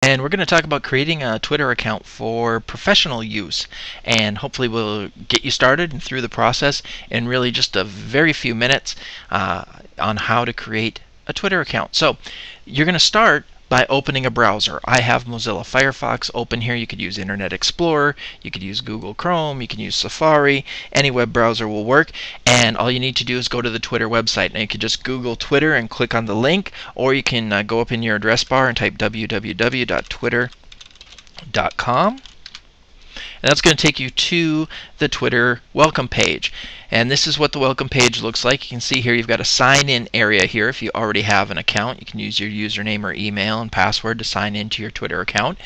And we're going to talk about creating a Twitter account for professional use, and hopefully we'll get you started and through the process in really just a very few minutes on how to create a Twitter account. So you're going to start by opening a browser. I have Mozilla Firefox open here. You could use Internet Explorer, you could use Google Chrome, you can use Safari. Any web browser will work, and all you need to do is go to the Twitter website. Now you could just Google Twitter and click on the link, or you can go up in your address bar and type www.twitter.com. And that's going to take you to the Twitter welcome page. And this is what the welcome page looks like. You can see here you've got a sign-in area here. If you already have an account, you can use your username or email and password to sign into your Twitter account.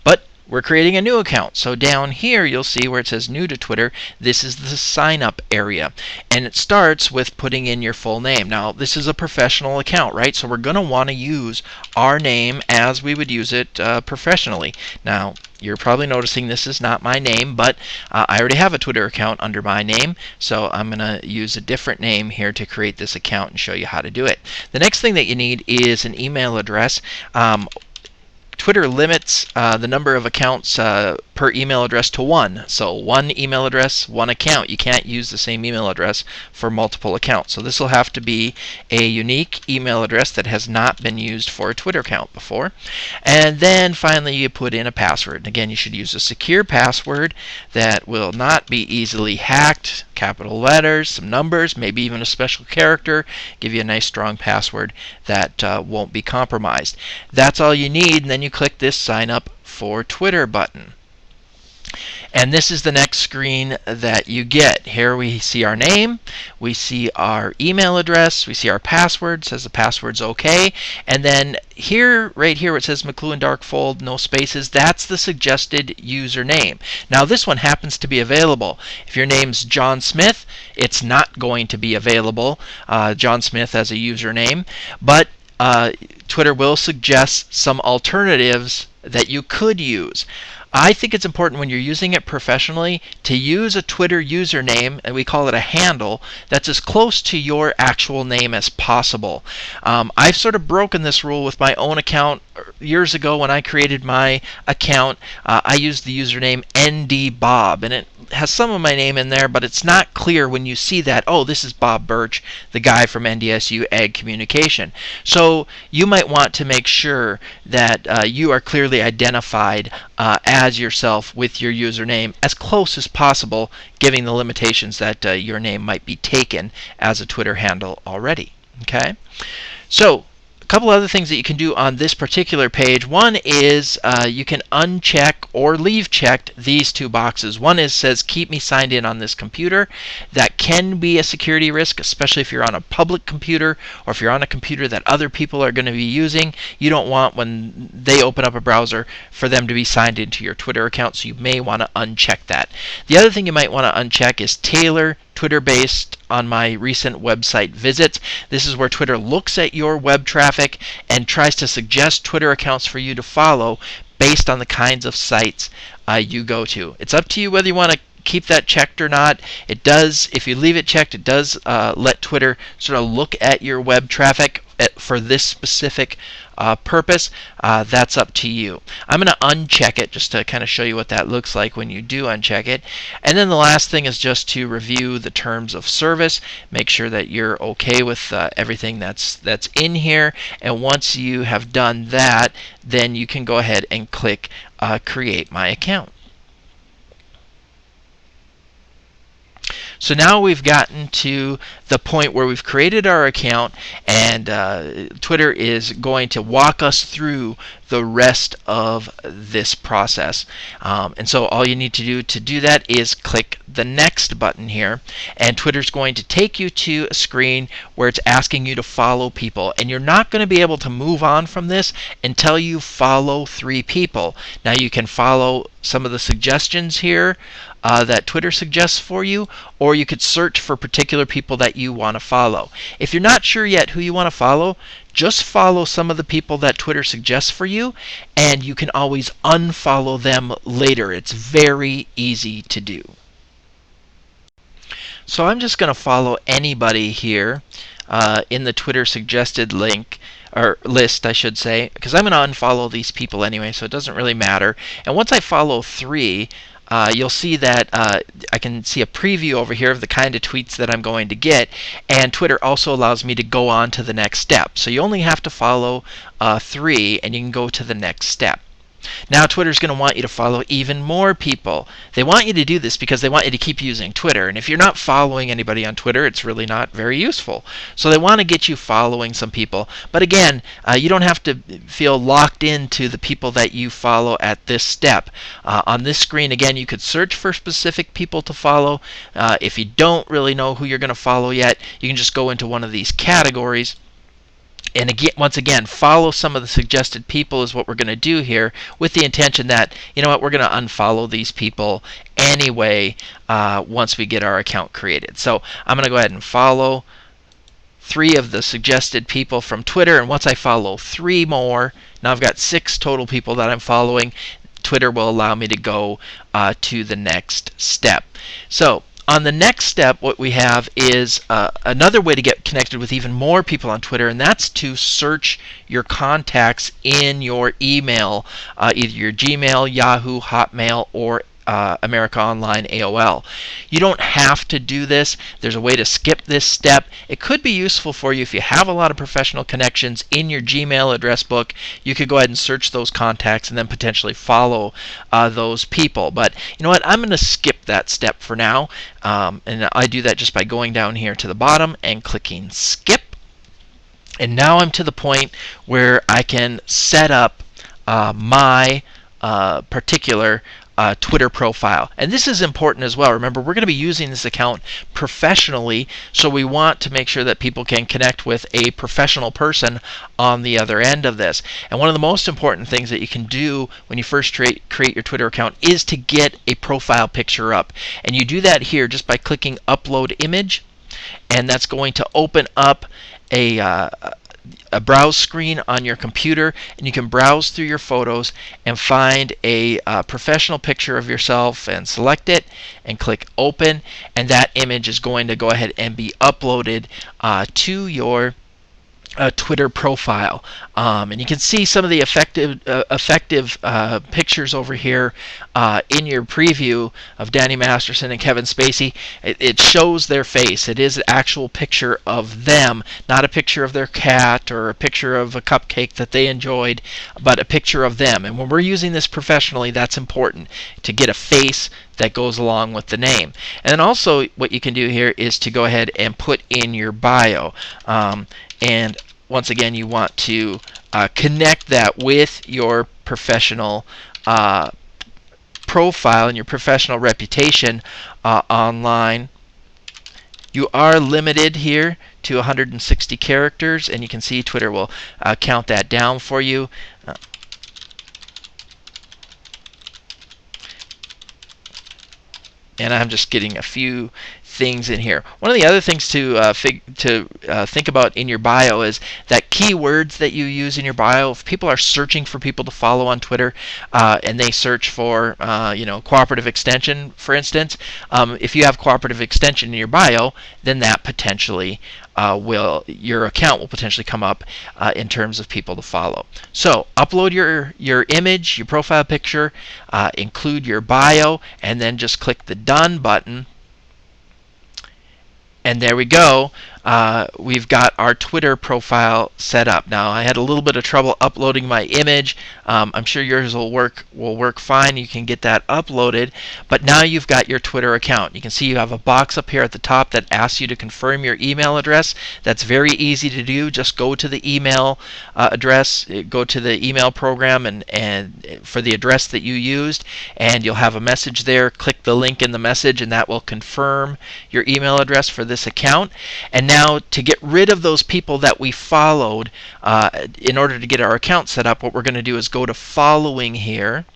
But we're creating a new account. So down here you'll see where it says new to Twitter. This is the sign up area. And it starts with putting in your full name. Now this is a professional account, right? So we're going to want to use our name as we would use it professionally. Now you're probably noticing this is not my name, but I already have a Twitter account under my name, so I'm going to use a different name here to create this account and show you how to do it. The next thing that you need is an email address. Twitter limits the number of accounts per email address to one. So one email address, one account. You can't use the same email address for multiple accounts. So this will have to be a unique email address that has not been used for a Twitter account before. And then finally you put in a password. And again, you should use a secure password that will not be easily hacked. Capital letters, some numbers, maybe even a special character. Give you a nice strong password that won't be compromised. That's all you need, and then you click this sign up for Twitter button. And this is the next screen that you get. Here we see our name, we see our email address, we see our password, says the password's okay, and then here, right here, where it says McLuhan Darkfold, no spaces, that's the suggested username. Now this one happens to be available. If your name's John Smith, it's not going to be available, John Smith as a username, but Twitter will suggest some alternatives that you could use. I think it's important when you're using it professionally to use a Twitter username, and we call it a handle, that's as close to your actual name as possible. I've sort of broken this rule with my own account. Years ago when I created my account, I used the username ndbob, and it has some of my name in there, but it's not clear when you see that, oh, this is Bob Birch, the guy from NDSU Ag Communication. So you might want to make sure that you are clearly identified as yourself with your username as close as possible, given the limitations that your name might be taken as a Twitter handle already. Okay? So a couple other things that you can do on this particular page. One is you can uncheck or leave checked these two boxes. One is says keep me signed in on this computer. That can be a security risk, especially if you're on a public computer or if you're on a computer that other people are going to be using. You don't want, when they open up a browser, for them to be signed into your Twitter account, so you may want to uncheck that. The other thing you might want to uncheck is tailor Twitter based on my recent website visits. This is where Twitter looks at your web traffic and tries to suggest Twitter accounts for you to follow based on the kinds of sites you go to. It's up to you whether you want to keep that checked or not. It does, if you leave it checked, it does let Twitter sort of look at your web traffic for this specific purpose. That's up to you. I'm going to uncheck it just to kind of show you what that looks like when you do uncheck it. And then the last thing is just to review the terms of service. Make sure that you're okay with everything that's in here. And once you have done that, then you can go ahead and click Create My Account. So now we've gotten to the point where we've created our account, and Twitter is going to walk us through the rest of this process. And so all you need to do that is click the next button here, and Twitter's going to take you to a screen where it's asking you to follow people, and you're not going to be able to move on from this until you follow 3 people. Now you can follow some of the suggestions here that Twitter suggests for you, or you could search for particular people that you want to follow. If you're not sure yet who you want to follow, just follow some of the people that Twitter suggests for you, and you can always unfollow them later. It's very easy to do. So I'm just going to follow anybody here in the Twitter suggested link, or list I should say, because I'm going to unfollow these people anyway, so it doesn't really matter. And once I follow 3, you'll see that I can see a preview over here of the kind of tweets that I'm going to get, and Twitter also allows me to go on to the next step. So you only have to follow 3 and you can go to the next step. Now Twitter's going to want you to follow even more people. They want you to do this because they want you to keep using Twitter. And if you're not following anybody on Twitter, it's really not very useful. So they want to get you following some people. But again, you don't have to feel locked into the people that you follow at this step. On this screen, again, you could search for specific people to follow. If you don't really know who you're going to follow yet, you can just go into one of these categories. And again, once again, follow some of the suggested people is what we're going to do here, with the intention that, you know what, we're going to unfollow these people anyway once we get our account created. So I'm going to go ahead and follow 3 of the suggested people from Twitter, and once I follow 3 more, now I've got 6 total people that I'm following. Twitter will allow me to go to the next step. So on the next step, what we have is another way to get connected with even more people on Twitter, and that's to search your contacts in your email, either your Gmail, Yahoo, Hotmail, or America Online, AOL. You don't have to do this. There's a way to skip this step. It could be useful for you if you have a lot of professional connections in your Gmail address book. You could go ahead and search those contacts and then potentially follow those people. But you know what? I'm going to skip that step for now. And I do that just by going down here to the bottom and clicking skip. And now I'm to the point where I can set up my particular Twitter profile. And this is important as well. Remember, we're going to be using this account professionally, so we want to make sure that people can connect with a professional person on the other end of this. And one of the most important things that you can do when you first create your Twitter account is to get a profile picture up. And you do that here just by clicking Upload Image, and that's going to open up a browse screen on your computer, and you can browse through your photos and find a professional picture of yourself and select it and click open, and that image is going to go ahead and be uploaded to your Twitter profile. And you can see some of the effective pictures over here in your preview of Danny Masterson and Kevin Spacey. It shows their face. It is an actual picture of them, not a picture of their cat or a picture of a cupcake that they enjoyed, but a picture of them. And when we're using this professionally, that's important, to get a face that goes along with the name. And then also what you can do here is to go ahead and put in your bio. And once again, you want to connect that with your professional profile and your professional reputation online. You are limited here to 160 characters, and you can see Twitter will count that down for you. And I'm just getting a few things in here. One of the other things to think about in your bio is that keywords that you use in your bio. If people are searching for people to follow on Twitter, and they search for cooperative extension, for instance, if you have cooperative extension in your bio, then that potentially your account will potentially come up in terms of people to follow. So upload your image, your profile picture, include your bio, and then just click the done button. And there we go. We've got our Twitter profile set up. Now, I had a little bit of trouble uploading my image. I'm sure yours will work fine. You can get that uploaded. But now you've got your Twitter account. You can see you have a box up here at the top that asks you to confirm your email address. That's very easy to do. Just go to the email address, go to the email program and for the address that you used, and you'll have a message there. Click the link in the message, and that will confirm your email address for this account. And now, to get rid of those people that we followed, in order to get our account set up, what we're going to do is go to following here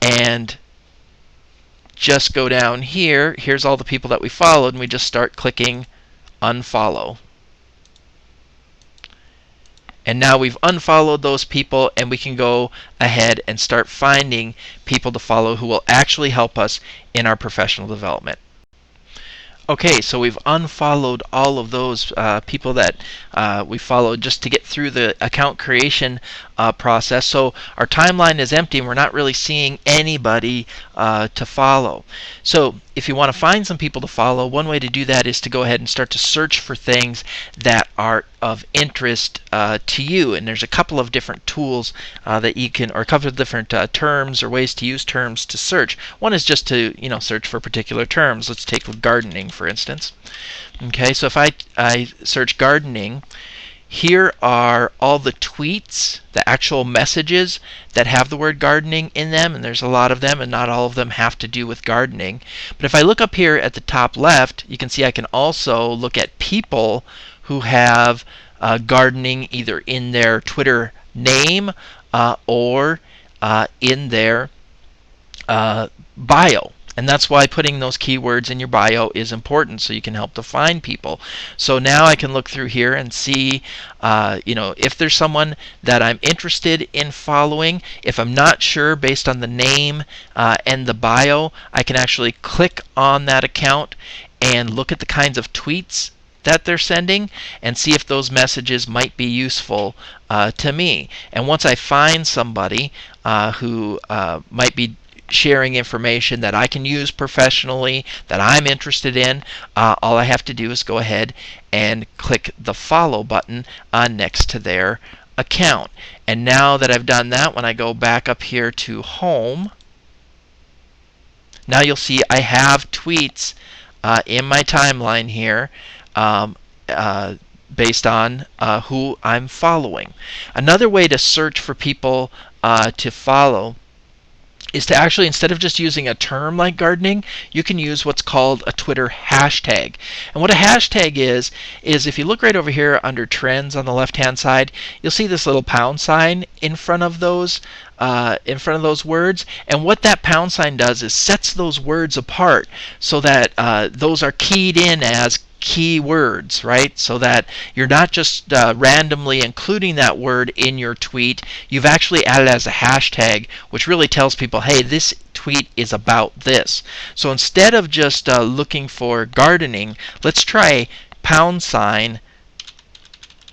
and just go down here. Here's all the people that we followed, and we just start clicking unfollow. And now we've unfollowed those people, and we can go ahead and start finding people to follow who will actually help us in our professional development. Okay, so we've unfollowed all of those people that we followed just to get through the account creation process. So our timeline is empty and we're not really seeing anybody to follow. So if you want to find some people to follow, one way to do that is to go ahead and start to search for things that are of interest to you. And there's a couple of different tools that you can, or a couple of different terms or ways to use terms to search. One is just to search for particular terms. Let's take gardening, for instance. Okay, so if I search gardening, here are all the tweets, the actual messages that have the word gardening in them, and there's a lot of them, and not all of them have to do with gardening. But if I look up here at the top left, you can see I can also look at people who have gardening either in their Twitter name or in their bio. And that's why putting those keywords in your bio is important, so you can help to find people. So now I can look through here and see if there's someone that I'm interested in following. If I'm not sure based on the name and the bio, I can actually click on that account and look at the kinds of tweets that they're sending and see if those messages might be useful to me. And once I find somebody who might be sharing information that I can use professionally, that I'm interested in, all I have to do is go ahead and click the follow button next to their account. And now that I've done that, when I go back up here to home, now you'll see I have tweets in my timeline here based on who I'm following. Another way to search for people to follow is to actually, instead of just using a term like gardening, you can use what's called a Twitter hashtag. And what a hashtag is if you look right over here under trends on the left hand side, you'll see this little pound sign in front of those words. And what that pound sign does is sets those words apart so that those are keyed in as keywords, right? So that you're not just randomly including that word in your tweet. You've actually added it as a hashtag, which really tells people, hey, this tweet is about this. So instead of just looking for gardening, let's try pound sign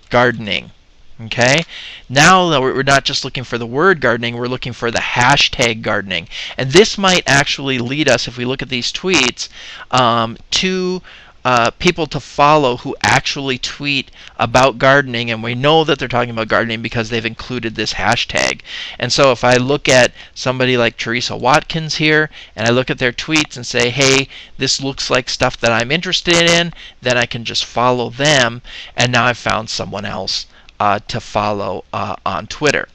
gardening. Okay, now we're not just looking for the word gardening, we're looking for the hashtag gardening. And this might actually lead us, if we look at these tweets, to people to follow who actually tweet about gardening, and we know that they're talking about gardening because they've included this hashtag. And so if I look at somebody like Teresa Watkins here, and I look at their tweets and say, hey, this looks like stuff that I'm interested in, then I can just follow them, and now I've found someone else to follow on Twitter.